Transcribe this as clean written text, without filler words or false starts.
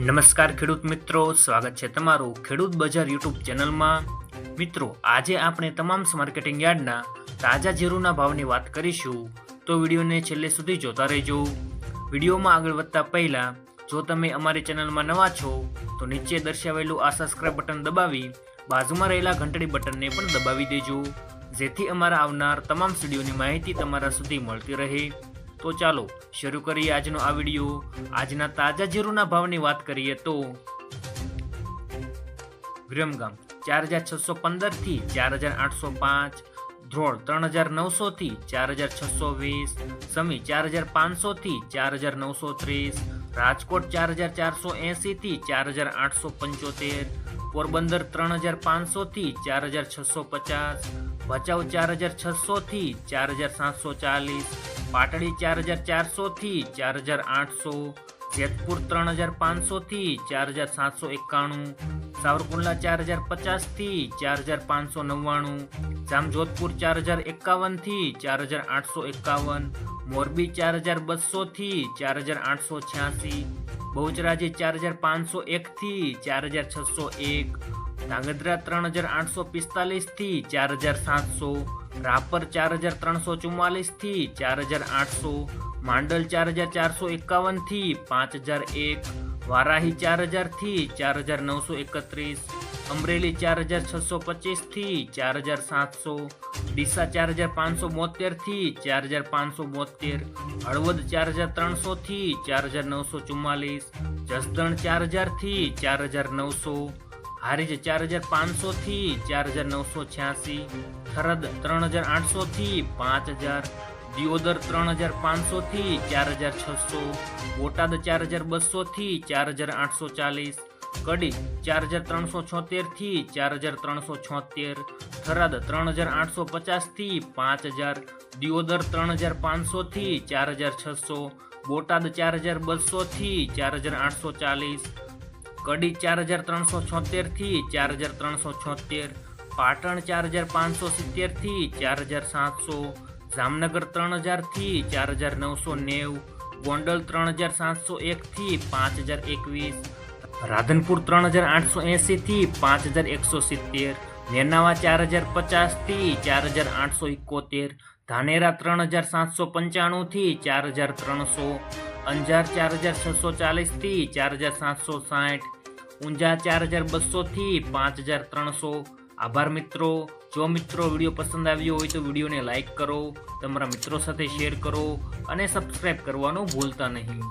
નમસ્કાર ખેડૂત મિત્રો, સ્વાગત છે તમારું ખેડૂત બજાર યુટ્યુબ ચેનલમાં। મિત્રો, આજે આપણે તમામ માર્કેટિંગ યાર્ડના તાજા જીરુના ભાવની વાત કરીશું, તો વિડીયોને છેલ્લે સુધી જોતા રહેજો। વિડીયોમાં આગળ વધતા પહેલા જો તમે અમારી ચેનલમાં નવા છો તો નીચે દર્શાવેલું આ સબસ્ક્રાઇબ બટન દબાવી બાજુમાં રહેલા ઘંટડી બટનને પણ દબાવી દેજો, જેથી અમારા આવનાર તમામ વિડીયોની માહિતી તમારા સુધી મળતી રહે। તો ચાલો શરૂ કરીએ આજનો આ વિડીયો। આજના તાજા જીરુના ભાવની વાત કરીએ તો વિરમગામ 4615 થી 4805, ધ્રોળ 3900 થી 4620, સમી 4500 થી 4930, રાજકોટ 4480 થી 4875, પોરબંદર 3500 થી 4650, ભચાઉ 4600 થી 4740, પાટડી 4400 થી 4800, જેતપુર 3500 થી 4791, સાવરકુંડલા 4050 થી 4599, જામજોધપુર 4051 થી 4851, મોરબી 4200 થી 4886, બહુચરાજી 4501 થી 4601, ધાંગધ્રા 3845 થી 4700, રાપર 4344 થી 4800, માંડલ 4451 થી 5001, વારાહી 4000 થી 4931, અમરેલી 4625 થી 4700, ડીસા 4572 થી 4572, હળવદ 4300 થી 4944, જસદણ 4000 થી 4900, હારીજ 4500 થી 4986, થરદ 3800 થી 5000, દિયોદર 3500 થી 4600, બોટાદ 4200 થી 4840, કડી 4376 થી 4376, થરાદ 3850 થી 5000, દિયોદર 3500 થી 4600, બોટાદ 4200 થી 4840, કડી 4376 થી 4376, પાટણ 4570 થી 4700, જામનગર 3000 થી 4990, ગોંડલ 3701 થી 5021, રાધનપુર 3880 થી 5170, નેનાવા 4050 થી 4871, ધાનેરા 3795 થી 4300, અંજાર 4640 થી 4760, ઊંઝા 4200 થી 5300। આભાર મિત્રો। જો મિત્રો વિડીયો પસંદ આવ્યો હોય તો વિડીયોને લાઈક કરો, તમારા મિત્રો સાથે શેર કરો અને સબસ્ક્રાઈબ કરવાનું ભૂલતા નહીં।